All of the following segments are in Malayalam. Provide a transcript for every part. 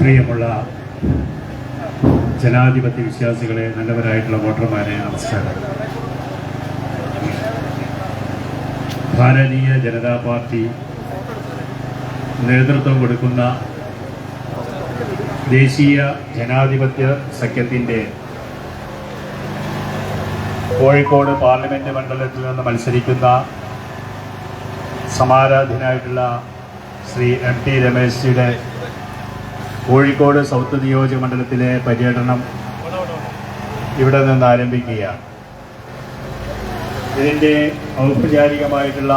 പ്രിയമുള്ള ജനാധിപത്യ വിശ്വാസികളെ, നല്ലവരായിട്ടുള്ള വോട്ടർമാരെ, നമസ്കാരം. ഭാരതീയ ജനതാ പാർട്ടി നേതൃത്വം കൊടുക്കുന്ന ദേശീയ ജനാധിപത്യ സഖ്യത്തിൻ്റെ കോഴിക്കോട് പാർലമെൻറ്റ് മണ്ഡലത്തിൽ നിന്ന് മത്സരിക്കുന്ന സമാരാധനായിട്ടുള്ള ശ്രീ MT രമേശ്ജിയുടെ കോഴിക്കോട് സൗത്ത് നിയോജക മണ്ഡലത്തിലെ പര്യടനം ഇവിടെ നിന്ന് ആരംഭിക്കുകയാണ്. ഇതിൻ്റെ ഔപചാരികമായിട്ടുള്ള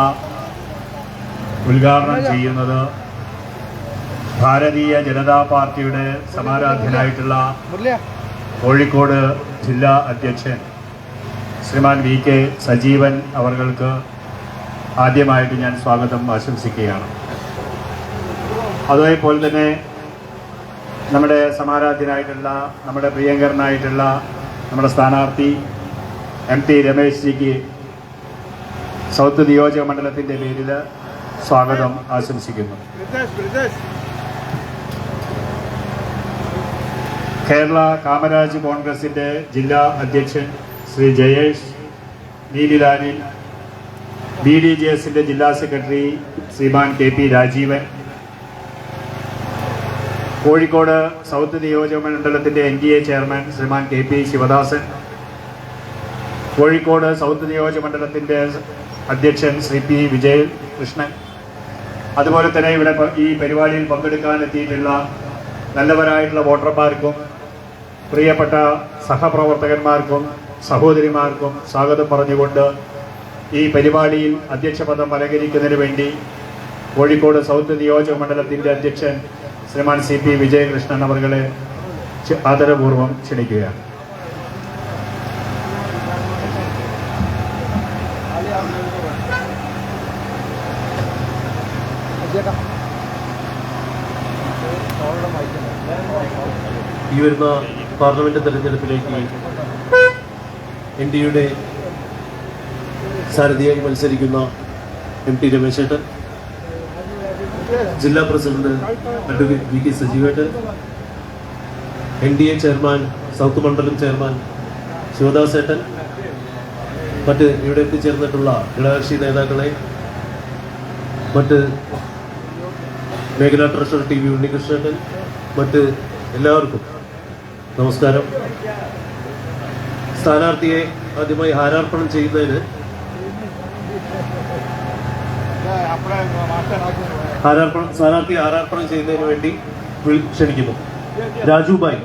ഉദ്ഘാടനം ചെയ്യുന്നത് ഭാരതീയ ജനതാ പാർട്ടിയുടെ സമാരാധ്യനായിട്ടുള്ള കോഴിക്കോട് ജില്ലാ അധ്യക്ഷൻ ശ്രീമാൻ VK സജീവൻ അവർക്ക് ആദ്യമായിട്ട് ഞാൻ സ്വാഗതം ആശംസിക്കുകയാണ്. അതേപോലെ തന്നെ നമ്മുടെ സമാരാധ്യനായിട്ടുള്ള, നമ്മുടെ പ്രിയങ്കരനായിട്ടുള്ള നമ്മുടെ സ്ഥാനാർത്ഥി MT രമേശ്ജിക്ക് സൗത്ത് നിയോജക മണ്ഡലത്തിൻ്റെ പേരിൽ സ്വാഗതം ആശംസിക്കുന്നു. കേരള കാമരാജ് കോൺഗ്രസിൻ്റെ ജില്ലാ അധ്യക്ഷൻ ശ്രീ ജയേഷ് നീലിലാലിൽ, BDJSൻ്റെ ജില്ലാ സെക്രട്ടറി ശ്രീമാൻ KP രാജീവൻ, കോഴിക്കോട് സൗത്ത് നിയോജക മണ്ഡലത്തിൻ്റെ NDA ചെയർമാൻ ശ്രീമാൻ KP ശിവദാസൻ, കോഴിക്കോട് സൗത്ത് നിയോജക മണ്ഡലത്തിൻ്റെ അധ്യക്ഷൻ ശ്രീ P വിജയകൃഷ്ണൻ, അതുപോലെ തന്നെ ഇവിടെ ഈ പരിപാടിയിൽ പങ്കെടുക്കാനെത്തിയിട്ടുള്ള നല്ലവരായിട്ടുള്ള വോട്ടർമാർക്കും പ്രിയപ്പെട്ട സഹപ്രവർത്തകന്മാർക്കും സഹോദരിമാർക്കും സ്വാഗതം പറഞ്ഞുകൊണ്ട് ഈ പരിപാടിയിൽ അധ്യക്ഷപദം അലങ്കരിക്കുന്നതിന് വേണ്ടി കോഴിക്കോട് സൗത്ത് നിയോജക മണ്ഡലത്തിൻ്റെ അധ്യക്ഷൻ ശ്രീമാൻ CP വിജയകൃഷ്ണൻ അവരെ ആദരപൂർവ്വം ക്ഷണിക്കുകയാണ്. ഈ വരുന്ന പാർലമെന്റ് തെരഞ്ഞെടുപ്പിലേക്ക് NDAയുടെ സാരഥിയായി മത്സരിക്കുന്ന MT രമേശേട്ടൻ, ജില്ലാ president advocate VK സജീവേട്ടൻ, NDA chairman south മണ്ഡലം ചെയർമാൻ ശിവദാസേട്ടൻ, മറ്റ് ഇവിടെ എത്തിച്ചേർന്നിട്ടുള്ള ഘടകകക്ഷി നേതാക്കളെ, മറ്റ് മേഖലാ ട്രഷറർ TV ഉണ്ണികൃഷ്ണേട്ടൻ, മറ്റ് എല്ലാവർക്കും നമസ്കാരം. സ്ഥാനാർത്ഥിയെ ആദ്യമായി ഹാരാർപ്പണം ചെയ്യുന്നതിന് സ്ഥാനാർത്ഥിയെ ഹാരാർപ്പണം ചെയ്യുന്നതിന് വേണ്ടി ക്ഷണിക്കുന്നു. രാജുഭായ്,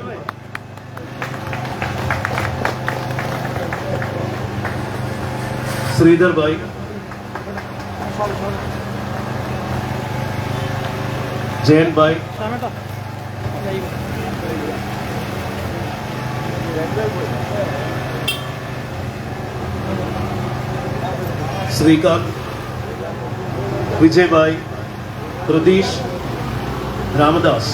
ശ്രീധർ ഭായ്, ജയൻ ഭായ്, ശ്രീകാന്ത്, വിജയ് ഭായ്, പ്രതീഷ്, രാമദാസ്,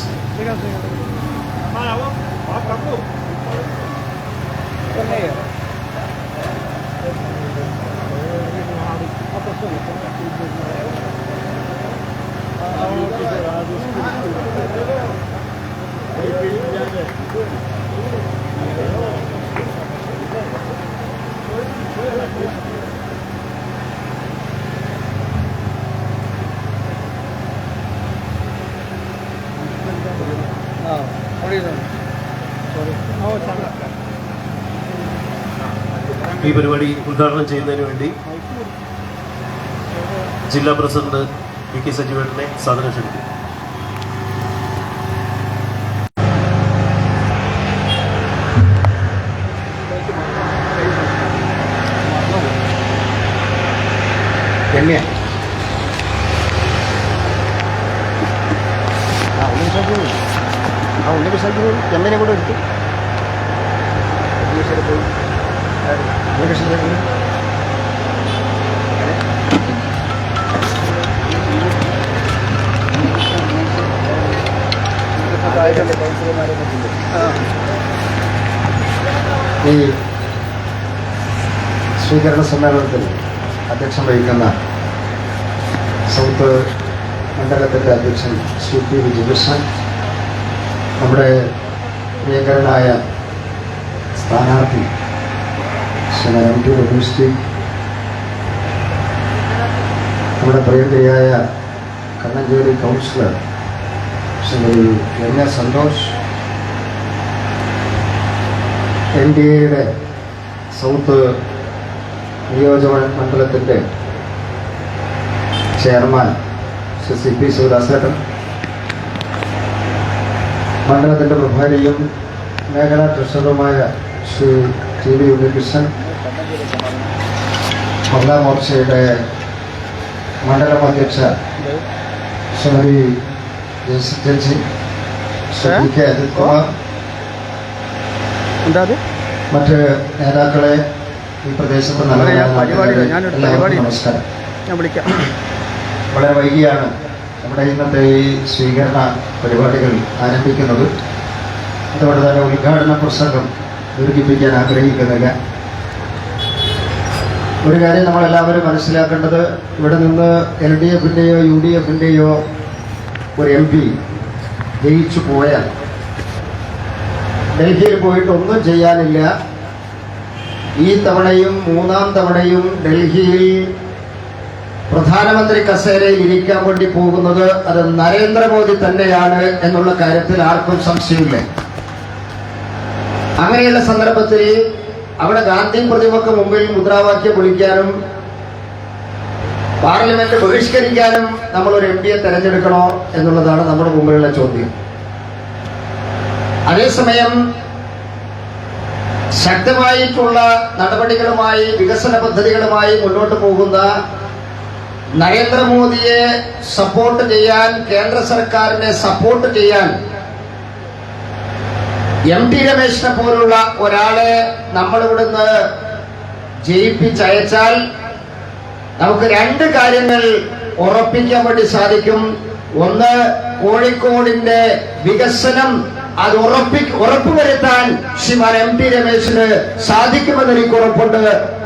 ഈ പരിപാടി ഉദ്ഘാടനം ചെയ്യുന്നതിന് വേണ്ടി ജില്ലാ പ്രസിഡന്റ് VK സജീവേട്ടനെ സാദരം ക്ഷണിക്കുന്നു. എമ്മിനെ കൂടെ എടുത്തു ഈ സ്വീകരണ സമ്മേളനത്തിൽ അധ്യക്ഷം വഹിക്കുന്ന സൗത്ത് മണ്ഡലത്തിൻ്റെ അധ്യക്ഷൻ ശ്രീ പി വിജയകൃഷ്ണൻ, നമ്മുടെ പ്രിയങ്കരനായ സ്ഥാനാർത്ഥി ശ്രീ എം ടി രമേശ്, നമ്മുടെ പ്രിയങ്കരിയായ Kannanchery councillor Shri N A Santhosh, NDAയുടെ സൗത്ത് നിയോജക മണ്ഡലത്തിൻ്റെ ചെയർമാൻ ശ്രീ സി പി ശിവദാസേട്ടൻ, മണ്ഡലത്തിൻ്റെ പ്രഭാരിയും മേഖലാ ട്രഷററുമായ ശ്രീ ടി വി ഉണ്ണികൃഷ്ണൻ, മഹിളാ മോർച്ചയുടെ മണ്ഡലം അധ്യക്ഷ ശ്രീമതി ജയസി, ശ്രീ പി കെ അജിത്കുമാർ, മറ്റ് നേതാക്കളെ, ഈ പ്രദേശത്ത് എല്ലാവർക്കും നമസ്കാരം. വളരെ വൈകിയാണ് നമ്മുടെ ഇന്നത്തെ ഈ സ്വീകരണ പരിപാടികൾ ആരംഭിക്കുന്നത്. അതുകൊണ്ട് തന്നെ ഉദ്ഘാടന പ്രസംഗം ദീർഘിപ്പിക്കാൻ ആഗ്രഹിക്കുന്നില്ല. ഒരു കാര്യം നമ്മളെല്ലാവരും മനസ്സിലാക്കേണ്ടത്, ഇവിടെ നിന്ന് LDFൻ്റെയോ UDFൻ്റെയോ ഒരു MP ജയിച്ചു പോയാൽ ഡൽഹിയിൽ പോയിട്ട് ഒന്നും ചെയ്യാനില്ല. ഈ തവണയും മൂന്നാം തവണയും ഡൽഹിയിൽ പ്രധാനമന്ത്രി കസേരയിൽ ഇരിക്കാൻ വേണ്ടി പോകുന്നത് അത് നരേന്ദ്രമോദി തന്നെയാണ് എന്നുള്ള കാര്യത്തിൽ ആർക്കും സംശയമില്ല. അങ്ങനെയുള്ള സന്ദർഭത്തിൽ അവിടെ ഗാന്ധി പ്രതിമക്ക് മുമ്പിൽ മുദ്രാവാക്യം വിളിക്കാനും പാർലമെന്റ് ബഹിഷ്കരിക്കാനും നമ്മളൊരു MP തെരഞ്ഞെടുക്കണോ എന്നുള്ളതാണ് നമ്മുടെ മുമ്പിലുള്ള ചോദ്യം. അതേസമയം ശക്തമായിട്ടുള്ള നടപടികളുമായി, വികസന പദ്ധതികളുമായി മുന്നോട്ട് പോകുന്ന നരേന്ദ്രമോദിയെ സപ്പോർട്ട് ചെയ്യാൻ, കേന്ദ്ര സർക്കാരിനെ സപ്പോർട്ട് ചെയ്യാൻ MT രമേശിനെ പോലുള്ള ഒരാളെ നമ്മളിവിടുന്ന് ജയിപ്പിച്ചയച്ചാൽ നമുക്ക് രണ്ട് കാര്യങ്ങൾ ഉറപ്പിക്കാൻ വേണ്ടി സാധിക്കും. ഒന്ന്, കോഴിക്കോടിന്റെ വികസനം അത് ഉറപ്പുവരുത്താൻ ശ്രീമാൻ MT രമേശിന് സാധിക്കുമെന്ന് എനിക്ക് ഉറപ്പുണ്ട്.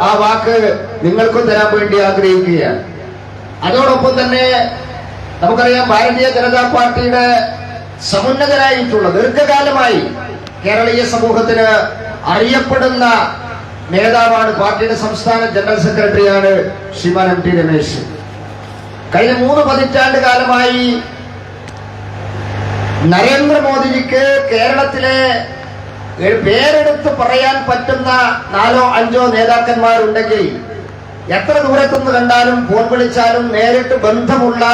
ആ വാക്ക് നിങ്ങൾക്ക് തരാൻ വേണ്ടി ആഗ്രഹിക്കുകയാണ്. അതോടൊപ്പം തന്നെ നമുക്കറിയാം, ഭാരതീയ ജനതാ പാർട്ടിയുടെ സമുന്നതനായിട്ടുള്ള ദീർഘകാലമായി കേരളീയ സമൂഹത്തിന് അറിയപ്പെടുന്ന നേതാവാണ്, പാർട്ടിയുടെ സംസ്ഥാന ജനറൽ സെക്രട്ടറിയാണ് ശ്രീമാൻ MT രമേശ്. കഴിഞ്ഞ 3 പതിറ്റാണ്ട് കാലമായി നരേന്ദ്രമോദിജിക്ക് കേരളത്തിലെ പേരെടുത്ത് പറയാൻ പറ്റുന്ന 4-5 നേതാക്കന്മാരുണ്ടെങ്കിൽ, എത്ര ദൂരത്തുനിന്ന് കണ്ടാലും ഫോൺ വിളിച്ചാലും നേരിട്ട് ബന്ധമുള്ള,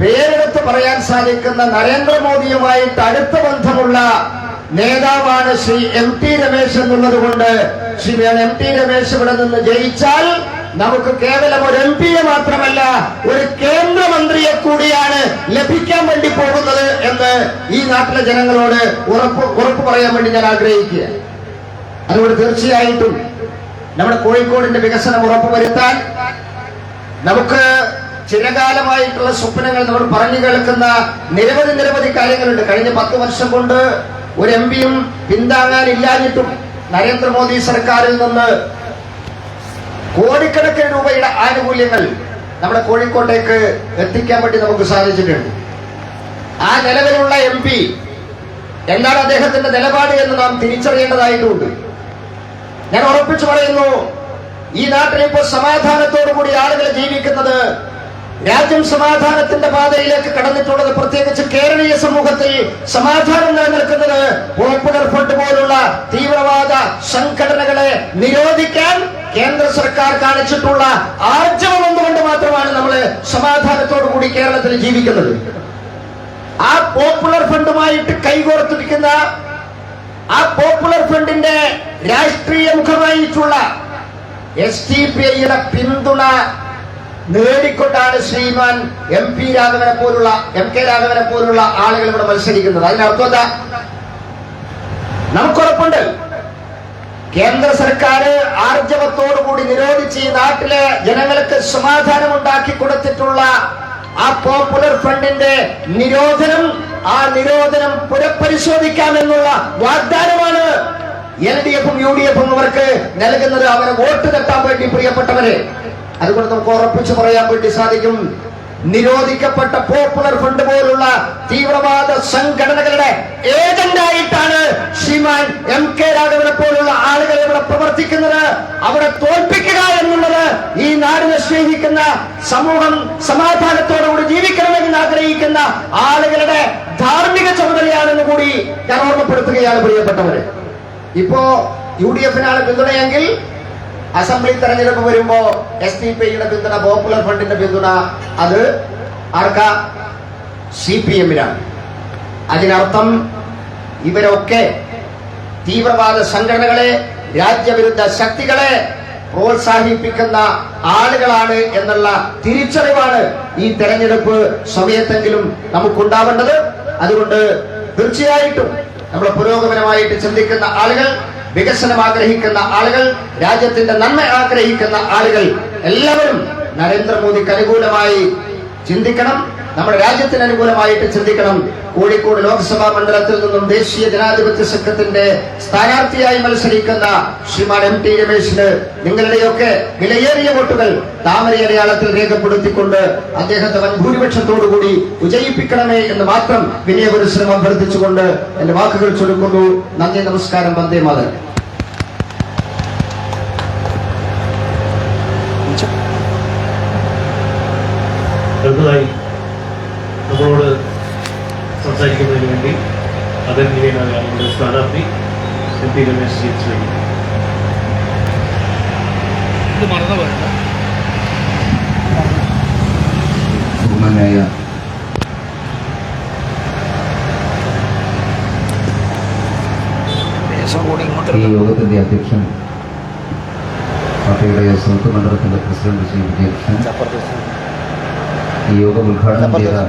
പേരെടുത്ത് പറയാൻ സാധിക്കുന്ന, നരേന്ദ്രമോദിയുമായിട്ട് അടുത്ത ബന്ധമുള്ള നേതാവാണ് ശ്രീ MT രമേശ് എന്നുള്ളത് കൊണ്ട് ശ്രീമാൻ MT രമേശ് ഇവിടെ നിന്ന് ജയിച്ചാൽ നമുക്ക് കേവലം ഒരു MP-യെ മാത്രമല്ല ഒരു കേന്ദ്രമന്ത്രിയെ കൂടിയാണ് ലഭിക്കാൻ വേണ്ടി പോകുന്നത് എന്ന് ഈ നാട്ടിലെ ജനങ്ങളോട് ഉറപ്പ് പറയാൻ വേണ്ടി ഞാൻ ആഗ്രഹിക്കുക. അതുകൊണ്ട് തീർച്ചയായിട്ടും നമ്മുടെ കോഴിക്കോടിന്റെ വികസനം ഉറപ്പുവരുത്താൻ നമുക്ക് ചിരകാലമായിട്ടുള്ള സ്വപ്നങ്ങൾ നമ്മൾ പറഞ്ഞു കേൾക്കുന്ന നിരവധി കാര്യങ്ങളുണ്ട്. കഴിഞ്ഞ 10 വർഷം കൊണ്ട് ഒരു MP-യും പിന്താങ്ങാനില്ലാഞ്ഞിട്ടും നരേന്ദ്രമോദി സർക്കാരിൽ നിന്ന് കോടിക്കണക്കിന് രൂപയുടെ ആനുകൂല്യങ്ങൾ നമ്മുടെ കോഴിക്കോട്ടേക്ക് എത്തിക്കാൻ വേണ്ടി നമുക്ക് സാധിച്ചിട്ടുണ്ട്. ആ നിലവിലുള്ള MP എന്താണ് അദ്ദേഹത്തിന്റെ നിലപാട് എന്ന് നാം തിരിച്ചറിയേണ്ടതായിട്ടുണ്ട്. ഞാൻ ഉറപ്പിച്ചു പറയുന്നു, ഈ നാട്ടിൽ ഇപ്പോൾ സമാധാനത്തോടു കൂടി ആളുകൾ ജീവിക്കുന്നത്, രാജ്യം സമാധാനത്തിന്റെ പാതയിലേക്ക് കടന്നിട്ടുള്ളത്, പ്രത്യേകിച്ച് കേരളീയ സമൂഹത്തിൽ സമാധാനം നിലനിൽക്കുന്നത് പോപ്പുലർ ഫ്രണ്ട് പോലുള്ള തീവ്രവാദ സംഘടനകളെ നിരോധിക്കാൻ കേന്ദ്ര സർക്കാർ കാണിച്ചിട്ടുള്ള ആർജവം എന്തുകൊണ്ട് മാത്രമാണ് നമ്മൾ സമാധാനത്തോടു കൂടി കേരളത്തിൽ ജീവിക്കുന്നത്. ആ പോപ്പുലർ ഫ്രണ്ടുമായിട്ട് കൈകോർത്തിരിക്കുന്ന, ആ പോപ്പുലർ ഫ്രണ്ടിന്റെ രാഷ്ട്രീയ മുഖമായിട്ടുള്ള SDPIയുടെ പിന്തുണ നേടിക്കൊണ്ടാണ് ശ്രീമാൻ MK രാഘവനെ പോലുള്ള ആളുകൾ ഇവിടെ മത്സരിക്കുന്നത്. അതിനർത്ഥം എന്താ? നമുക്കുറപ്പുണ്ട്, കേന്ദ്ര സർക്കാർ ആർജവത്തോടുകൂടി നിരോധിച്ച് ഈ നാട്ടിലെ ജനങ്ങൾക്ക് സമാധാനം ഉണ്ടാക്കി കൊടുത്തിട്ടുള്ള ആ പോപ്പുലർ ഫ്രണ്ടിന്റെ നിരോധനം, ആ നിരോധനം പുനഃപരിശോധിക്കാമെന്നുള്ള വാഗ്ദാനമാണ് LDFും UDFും അവർക്ക് നൽകുന്നത്, അവരെ വോട്ട് തട്ടാൻ വേണ്ടി. പ്രിയപ്പെട്ടവരെ, അതുകൊണ്ട് നമുക്ക് ഉറപ്പിച്ചു പറയാൻ വേണ്ടി സാധിക്കും, നിരോധിക്കപ്പെട്ട പോപ്പുലർ ഫ്രണ്ട് പോലുള്ള തീവ്രവാദ സംഘടനകളുടെ ഏജന്റായിട്ടാണ് ശ്രീമാൻ MK രാഘവനെ പോലുള്ള ആളുകൾ ഇവിടെ പ്രവർത്തിക്കുന്നത്. അവരെ തോൽപ്പിക്കുക എന്നുള്ളത് ഈ നാടിനെ സ്നേഹിക്കുന്ന, സമൂഹം സമാധാനത്തോടുകൂടി ജീവിക്കണമെന്ന് ആഗ്രഹിക്കുന്ന ആളുകളുടെ ധാർമ്മിക ചുമതലയാണെന്ന് കൂടി ഞാൻ ഓർമ്മപ്പെടുത്തുകയാണ് പ്രിയപ്പെട്ടവരെ. ഇപ്പോ UDF-നാണ് പിന്തുണയെങ്കിൽ അസംബ്ലി തെരഞ്ഞെടുപ്പ് വരുമ്പോ SDPയുടെ പിന്തുണ, പോപ്പുലർ ഫ്രണ്ടിന്റെ പിന്തുണ അത് ആർക്കാ? CPM-നാണ്. അതിനർത്ഥം ഇവരൊക്കെ തീവ്രവാദ സംഘടനകളെ, രാജ്യവിരുദ്ധ ശക്തികളെ പ്രോത്സാഹിപ്പിക്കുന്ന ആളുകളാണ് എന്നുള്ള തിരിച്ചറിവാണ് ഈ തെരഞ്ഞെടുപ്പ് സമയത്തെങ്കിലും നമുക്കുണ്ടാവേണ്ടത്. അതുകൊണ്ട് തീർച്ചയായിട്ടും നമ്മൾ പുരോഗമനമായിട്ട് ചിന്തിക്കുന്ന ആളുകൾ, വികസനം ആഗ്രഹിക്കുന്ന ആളുകൾ, രാജ്യത്തിന്റെ നന്മ ആഗ്രഹിക്കുന്ന ആളുകൾ എല്ലാവരും നരേന്ദ്രമോദിക്ക് അനുകൂലമായി ചിന്തിക്കണം, നമ്മുടെ രാജ്യത്തിന് അനുകൂലമായിട്ട് ചിന്തിക്കണം. കോഴിക്കോട് ലോക്സഭാ മണ്ഡലത്തിൽ നിന്നും ദേശീയ ജനാധിപത്യ സഖ്യത്തിന്റെ സ്ഥാനാർത്ഥിയായി മത്സരിക്കുന്ന ശ്രീമാൻ MT രമേശിന് നിങ്ങളുടെയൊക്കെ വിലയേറിയ വോട്ടുകൾ താമര അടയാളത്തിൽ രേഖപ്പെടുത്തിക്കൊണ്ട് അദ്ദേഹത്തെ വൻ ഭൂരിപക്ഷത്തോടുകൂടി വിജയിപ്പിക്കണമേ എന്ന് മാത്രം വിനയപരിശ്രമം അഭ്യർത്ഥിച്ചുകൊണ്ട് എന്റെ വാക്കുകൾ ചുരുക്കുന്നു. നന്ദി, നമസ്കാരം, വന്ദേ മാതരം. അടുത്തതായി നമ്മളോട് സംസാരിക്കുന്നതിന് വേണ്ടി ആദരണീയനായ നമ്മുടെ സ്ഥാനാർത്ഥി MT രമേശ് ക്ഷണിക്കുന്നു. ബഹുമാനായ ഈ യോഗത്തിന്റെ അധ്യക്ഷൻ, പാർട്ടിയുടെ സൗത്ത് മണ്ഡലത്തിന്റെ പ്രസിഡന്റ് ശ്രീ വിജയകൃഷ്ണൻ, ഈ യോഗം ഉദ്ഘാടനം ചെയ്ത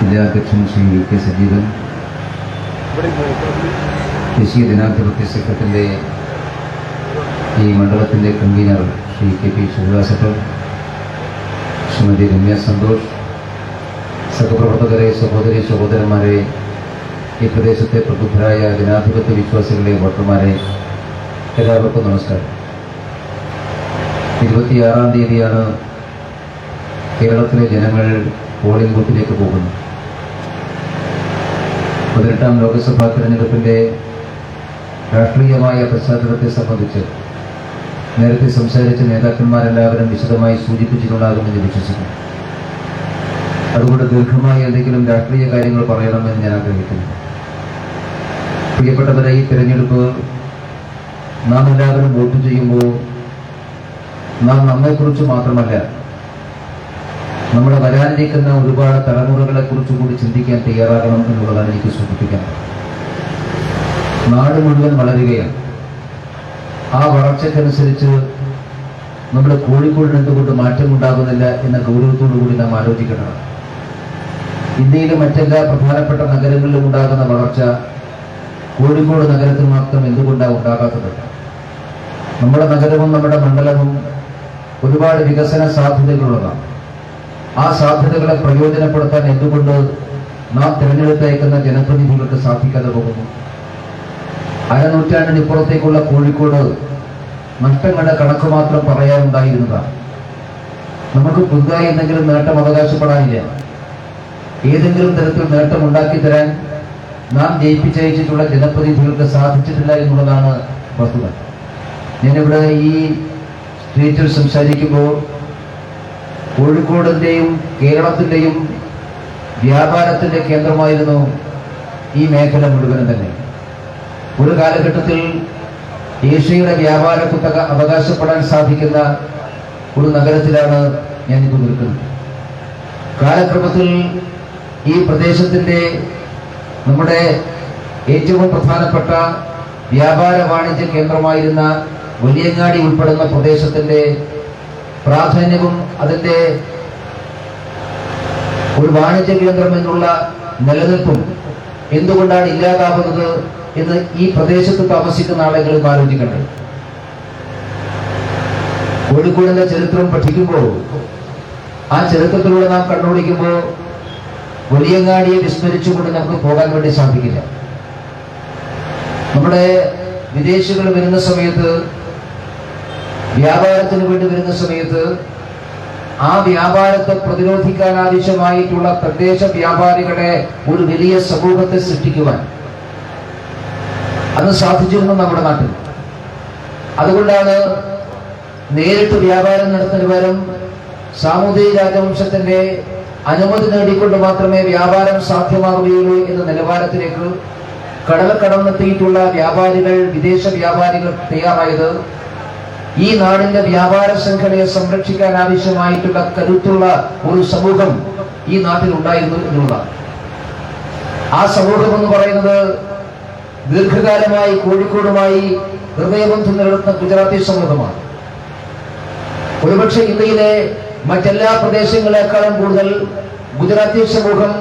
ജില്ലാ അധ്യക്ഷൻ ശ്രീ VK സജീവൻ, ദേശീയ ജനാധിപത്യ സഖ്യത്തിന്റെ ഈ മണ്ഡലത്തിന്റെ കൺവീനർ ശ്രീ KP ശിവദാസൻ, ശ്രീമതി രമ്യ സന്തോഷ്, സഹപ്രവർത്തകരെ, സഹോദരി സഹോദരന്മാരെ, ഈ പ്രദേശത്തെ പ്രബുദ്ധരായ ജനാധിപത്യ വിശ്വാസികളെ, വോട്ടർമാരെ, എല്ലാവർക്കും നമസ്കാരം. 26-ാം തീയതിയാണ് കേരളത്തിലെ ജനങ്ങൾ പോളിംഗ് ബൂത്തിലേക്ക് പോകുന്നു. 18-ാം ലോക്സഭാ തെരഞ്ഞെടുപ്പിന്റെ രാഷ്ട്രീയമായ പശ്ചാത്തലത്തെ സംബന്ധിച്ച് നേരത്തെ സംസാരിച്ച നേതാക്കന്മാരെല്ലാവരും വിശദമായി സൂചിപ്പിച്ചിട്ടുണ്ടാകുമെന്ന് വിശ്വസിക്കുന്നു. അതുകൊണ്ട് ദീർഘമായ എന്തെങ്കിലും രാഷ്ട്രീയ കാര്യങ്ങൾ പറയണമെന്ന് ഞാൻ ആഗ്രഹിക്കുന്നു. പ്രിയപ്പെട്ടവരെ, ഈ തെരഞ്ഞെടുപ്പ് നാം എല്ലാവരും വോട്ട് ചെയ്യുമ്പോൾ നാം നമ്മെക്കുറിച്ച് മാത്രമല്ല, നമ്മുടെ വരാനിരിക്കുന്ന ഒരുപാട് തലമുറകളെ കുറിച്ച് കൂടി ചിന്തിക്കാൻ തയ്യാറാകണം എന്നുള്ളതാണ് എനിക്ക് സൂചിപ്പിക്കാൻ. നാട് മുഴുവൻ വളരുകയാണ്. ആ വളർച്ചയ്ക്കനുസരിച്ച് നമ്മുടെ കോഴിക്കോടിന് എന്തുകൊണ്ട് മാറ്റമുണ്ടാകുന്നില്ല എന്ന ഗൗരവത്തോടു കൂടി നാം ആലോചിക്കണം. ഇന്ത്യയിലെ മറ്റെല്ലാ പ്രധാനപ്പെട്ട നഗരങ്ങളിലും ഉണ്ടാകുന്ന വളർച്ച കോഴിക്കോട് നഗരത്തിൽ മാത്രം എന്തുകൊണ്ടാണ് ഉണ്ടാകാത്തത്? നമ്മുടെ നഗരവും നമ്മുടെ മണ്ഡലവും ഒരുപാട് വികസന സാധ്യതകളുള്ളതാണ്. ആ സാധ്യതകളെ പ്രയോജനപ്പെടുത്താൻ എന്തുകൊണ്ട് നാം തിരഞ്ഞെടുത്തയക്കുന്ന ജനപ്രതിനിധികൾക്ക് സാധിക്കാതെ പോകുന്നു? അരനൂറ്റാണ്ടിനിപ്പുറത്തേക്കുള്ള കോഴിക്കോട് നഷ്ടങ്ങളുടെ കണക്ക് മാത്രം പറയാനുണ്ടായിരുന്നതാണ്. നമുക്ക് പുതുതായി എന്തെങ്കിലും നേട്ടം അവകാശപ്പെടാനില്ല. ഏതെങ്കിലും തരത്തിൽ നേട്ടം ഉണ്ടാക്കി തരാൻ നാം ജയിപ്പിച്ചയച്ചിട്ടുള്ള ജനപ്രതിനിധികൾക്ക് സാധിച്ചിട്ടില്ല എന്നുള്ളതാണ് വസ്തുത. ഞാനിവിടെ ഈ സ്ട്രീറ്റിൽ സംസാരിക്കുമ്പോൾ കോഴിക്കോടിൻ്റെയും കേരളത്തിൻ്റെയും വ്യാപാരത്തിൻ്റെ കേന്ദ്രമായിരുന്നു ഈ മേഖല മുഴുവനും തന്നെ. ഒരു കാലഘട്ടത്തിൽ ഏഷ്യയുടെ വ്യാപാര കുത്തക അവകാശപ്പെടാൻ സാധിക്കുന്ന ഒരു നഗരത്തിലാണ് ഞാനിപ്പോൾ നിൽക്കുന്നത്. കാലക്രമത്തിൽ ഈ പ്രദേശത്തിൻ്റെ, നമ്മുടെ ഏറ്റവും പ്രധാനപ്പെട്ട വ്യാപാര വാണിജ്യ കേന്ദ്രമായിരുന്ന വലിയങ്ങാടി ഉൾപ്പെടുന്ന പ്രദേശത്തിൻ്റെ പ്രാധാന്യവും അതിൻ്റെ ഒരു വാണിജ്യ കേന്ദ്രം എന്നുള്ള നിലനിൽപ്പും എന്തുകൊണ്ടാണ് ഇല്ലാതാവുന്നത് എന്ന് ഈ പ്രദേശത്ത് താമസിക്കുന്ന ആളുകൾ ആലോചിക്കേണ്ടത്. കോഴിക്കോടിന്റെ ചരിത്രം പഠിക്കുമ്പോൾ, ആ ചരിത്രത്തിലൂടെ നാം കണ്ണോടിക്കുമ്പോൾ വലിയങ്ങാടിയെ വിസ്മരിച്ചുകൊണ്ട് നമുക്ക് പോകാൻ വേണ്ടി സാധിക്കില്ല. നമ്മുടെ വിദേശികൾ വരുന്ന സമയത്ത്, വ്യാപാരത്തിന് വേണ്ടി വരുന്ന സമയത്ത് ആ വ്യാപാരത്തെ പ്രതിരോധിക്കാൻ ആവശ്യമായിട്ടുള്ള തദ്ദേശ വ്യാപാരികളെ ഒരു വലിയ സമൂഹത്തെ സൃഷ്ടിക്കുവാൻ അത് സാധിച്ചിരുന്നു നമ്മുടെ നാട്ടിൽ. അതുകൊണ്ടാണ് നേരിട്ട് വ്യാപാരം നടത്തുന്ന പകരം സാമൂതിരി രാജവംശത്തിന്റെ അനുമതി നേടിക്കൊണ്ട് മാത്രമേ വ്യാപാരം സാധ്യമാവുകയുള്ളൂ എന്ന നിലവാരത്തിലേക്ക് കടൽ കടന്നെത്തിയിട്ടുള്ള വ്യാപാരികൾ, വിദേശ വ്യാപാരികൾ തയ്യാറായത് ഈ നാടിന്റെ വ്യാപാര ശൃംഖലയെ സംരക്ഷിക്കാൻ ആവശ്യമായിട്ടുള്ള കരുത്തുള്ള ഒരു സമൂഹം ഈ നാട്ടിൽ ഉണ്ടായിരുന്നു എന്നുള്ളതാണ്. ആ സമൂഹം എന്ന് പറയുന്നത് ദീർഘകാലമായി കോഴിക്കോടുമായി ഹൃദയബന്ധം നിലനിർത്തുന്ന ഗുജറാത്തി സമൂഹമാണ്. ഒരുപക്ഷെ ഇന്ത്യയിലെ മറ്റെല്ലാ പ്രദേശങ്ങളെക്കാളും കൂടുതൽ ഗുജറാത്തി സമൂഹം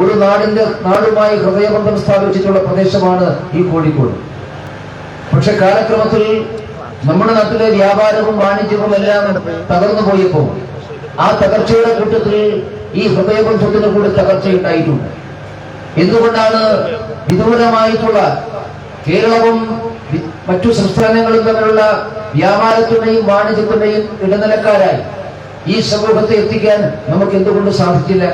ഒരു നാടുമായി ഹൃദയബന്ധം സ്ഥാപിച്ചിട്ടുള്ള പ്രദേശമാണ് ഈ കോഴിക്കോട്. പക്ഷെ കാലക്രമത്തിൽ നമ്മുടെ നാട്ടിലെ വ്യാപാരവും വാണിജ്യവും എല്ലാം തകർന്നു പോയപ്പോൾ ആ തകർച്ചയുടെ കൂട്ടത്തിൽ ഈ ഹൃദയബന്ധത്തിന് കൂടി തകർച്ചയുണ്ടായിട്ടുണ്ട്. എന്തുകൊണ്ടാണ് വിദൂരമായിട്ടുള്ള കേരളവും മറ്റു സംസ്ഥാനങ്ങളും തമ്മിലുള്ള വ്യാപാരത്തിന്റെയും വാണിജ്യത്തിന്റെയും ഇടനിലക്കാരായി ഈ സമൂഹത്തെ എത്തിക്കാൻ നമുക്ക് എന്തുകൊണ്ട് സാധിച്ചില്ല?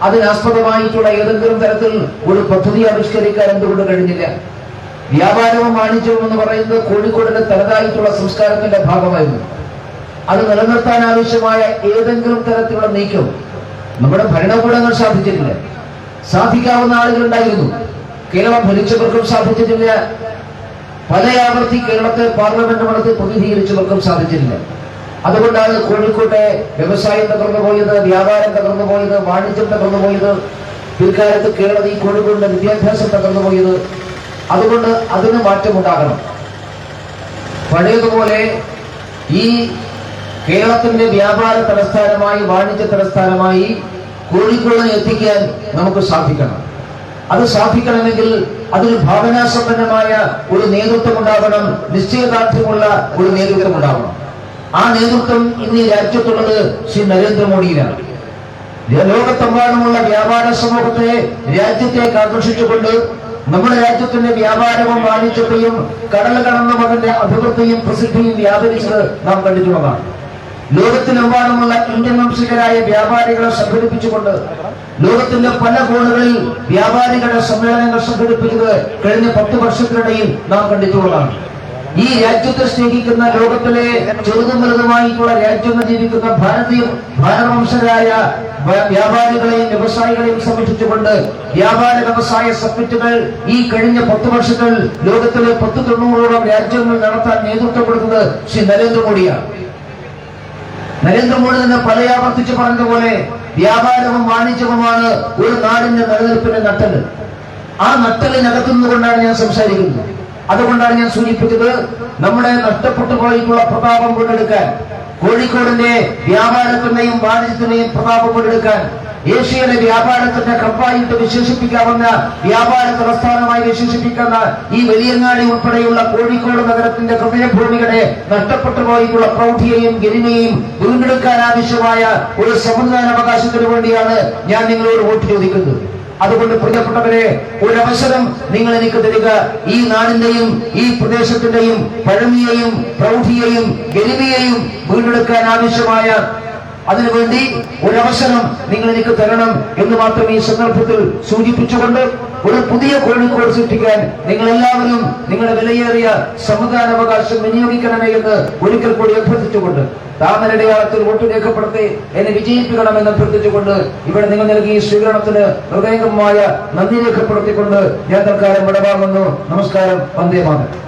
അതിനാസ്പദമായിട്ടുള്ള ഏതെങ്കിലും തരത്തിൽ ഒരു പദ്ധതി ആവിഷ്കരിക്കാൻ എന്തുകൊണ്ട് കഴിഞ്ഞില്ല? വ്യാപാരവും വാണിജ്യവും എന്ന് പറയുന്നത് കോഴിക്കോടിന്റെ തനതായിട്ടുള്ള സംസ്കാരത്തിന്റെ ഭാഗമായിരുന്നു. അത് നിലനിർത്താൻ ആവശ്യമായ ഏതെങ്കിലും തരത്തിലുള്ള നീക്കം നമ്മുടെ ഭരണകൂടങ്ങൾ സാധിച്ചിട്ടില്ല. സാധിക്കാവുന്ന ആളുകളുണ്ടായിരുന്നു, കേരളം ഭരിച്ചവർക്കും സാധിച്ചിട്ടില്ല. പല ആവർത്തി കേരളത്തെ പാർലമെന്റ് മണ്ഡലത്തിൽ പ്രതിനിധീകരിച്ചവർക്കും സാധിച്ചിട്ടില്ല. അതുകൊണ്ടാണ് കോഴിക്കോട്ടെ വ്യവസായം തകർന്നു പോയത്, വ്യാപാരം തകർന്നു പോയത്, വാണിജ്യം തകർന്നു പോയത്. പിൽക്കാലത്ത് കേരളത്തിൽ ഈ കോഴിക്കോടിന്റെ വിദ്യാഭ്യാസം തകർന്നു പോയത്. അതുകൊണ്ട് അതിന് മാറ്റമുണ്ടാകണം. പഴയതുപോലെ ഈ കേരളത്തിന്റെ വ്യാപാര തലസ്ഥാനമായി, വാണിജ്യ തലസ്ഥാനമായി കോഴിക്കോടിനെ എത്തിക്കാൻ നമുക്ക് സാധിക്കണം. അത് സാധിക്കണമെങ്കിൽ അതിന് ഭാവനാസമ്പന്നമായ ഒരു നേതൃത്വം ഉണ്ടാകണം, നിശ്ചയദാർഢ്യമുള്ള ഒരു നേതൃത്വം ഉണ്ടാകണം. ആ നേതൃത്വം ഇന്ന് ഈ രാജ്യത്തുള്ളത് ശ്രീ നരേന്ദ്രമോദിയിലാണ്. ലോകത്തെമ്പാടുമുള്ള വ്യാപാര സമൂഹത്തെ രാജ്യത്തേക്ക് ആകർഷിച്ചുകൊണ്ട് നമ്മുടെ രാജ്യത്തിന്റെ വ്യാപാരവും വാണിജ്യത്തെയും കടൽ കടന്നും അതിന്റെ അഭിവൃദ്ധിയും പ്രസിദ്ധിയും വ്യാപരിച്ചത് നാം കണ്ടിട്ടുള്ളതാണ്. ലോകത്തിലെമ്പാടുമുള്ള ഇന്ത്യൻ വംശജരായ വ്യാപാരികളെ സംഘടിപ്പിച്ചുകൊണ്ട് ലോകത്തിന്റെ പല കോണുകളിൽ വ്യാപാരികളുടെ സമ്മേളനങ്ങൾ സംഘടിപ്പിച്ചത് കഴിഞ്ഞ 10 വർഷത്തിനിടയിൽ നാം കണ്ടിട്ടുള്ളതാണ്. ഈ രാജ്യത്തെ സ്നേഹിക്കുന്ന ലോകത്തിലെ ചെറുതും വലുതുമായിട്ടുള്ള രാജ്യങ്ങൾ ജീവിക്കുന്ന ഭാരതവംശരായ വ്യാപാരികളെയും വ്യവസായികളെയും സംരക്ഷിച്ചുകൊണ്ട് വ്യാപാര വ്യവസായ സമ്മിറ്റുകൾ ഈ കഴിഞ്ഞ 10 വർഷത്തിൽ ലോകത്തിലെ 90-ഓളം രാജ്യങ്ങൾ നടത്താൻ നേതൃത്വം കൊടുക്കുന്നത് ശ്രീ നരേന്ദ്രമോദിയാണ്. നരേന്ദ്രമോദി തന്നെ പലയാവർത്തിച്ച് പറഞ്ഞതുപോലെ വ്യാപാരവും വാണിജ്യവുമാണ് ഒരു നാടിന്റെ നിലനിൽപ്പിന്റെ നട്ടല്. ആ നട്ടലിനകത്തുനിന്നുകൊണ്ടാണ് ഞാൻ സംസാരിക്കുന്നത്. അതുകൊണ്ടാണ് ഞാൻ സൂചിപ്പിച്ചത്, നമ്മുടെ നഷ്ടപ്പെട്ടു പോയിട്ടുള്ള പ്രതാപം വീണ്ടെടുക്കാൻ, കോഴിക്കോടിന്റെ വ്യാപാരത്തിന്റെയും വാണിജ്യത്തിന്റെയും പ്രതാപം വീണ്ടെടുക്കാൻ, ഏഷ്യയിലെ വ്യാപാരത്തിന്റെ ഹബ്ബായിട്ട് വിശേഷിപ്പിക്കാവുന്ന വ്യാപാര തലസ്ഥാനമായി വിശേഷിപ്പിക്കുന്ന ഈ വലിയങ്ങാടി ഉൾപ്പെടെയുള്ള കോഴിക്കോട് നഗരത്തിന്റെ ഹൃദയഭൂമികളെ നഷ്ടപ്പെട്ടു പോയിട്ടുള്ള പ്രൗഢിയെയും ഗരിമയെയും വീണ്ടെടുക്കാൻ ആവശ്യമായ ഒരു സമ്മതിദാനാവകാശത്തിന് വേണ്ടിയാണ് ഞാൻ നിങ്ങളോട് വോട്ട് ചോദിക്കുന്നത്. അതുകൊണ്ട് പ്രിയപ്പെട്ടവരെ, ഒരവസരം നിങ്ങൾ എനിക്ക് തരിക. ഈ നാടിന്റെയും ഈ പ്രദേശത്തിന്റെയും പഴമയെയും പ്രൗഢിയെയും ഗരിമയെയും വീണ്ടെടുക്കാൻ ആവശ്യമായ അതിനുവേണ്ടി ഒരവസരം നിങ്ങൾ എനിക്ക് തരണം എന്ന് മാത്രം ഈ സന്ദർഭത്തിൽ സൂചിപ്പിച്ചുകൊണ്ട് ഒരു പുതിയ കോഴിക്കോട് സൃഷ്ടിക്കാൻ നിങ്ങൾ എല്ലാവരും നിങ്ങളുടെ വിലയേറിയ സമ്മതിദാനാവകാശം വിനിയോഗിക്കണമേ എന്ന് ഒരിക്കൽ കൂടി അഭ്യർത്ഥിച്ചുകൊണ്ട്, താമരടയാളത്തിൽ വോട്ട് രേഖപ്പെടുത്തി എന്നെ വിജയിപ്പിക്കണമെന്ന് അഭ്യർത്ഥിച്ചുകൊണ്ട് ഇവിടെ നിങ്ങൾ നൽകിയ സ്വീകരണത്തിന് ഹൃദയംഗമായ നന്ദി രേഖപ്പെടുത്തിക്കൊണ്ട് ഞാൻ തൽക്കാലം വിടവാങ്ങുന്നു. നമസ്കാരം. വന്ദേ മാതരം.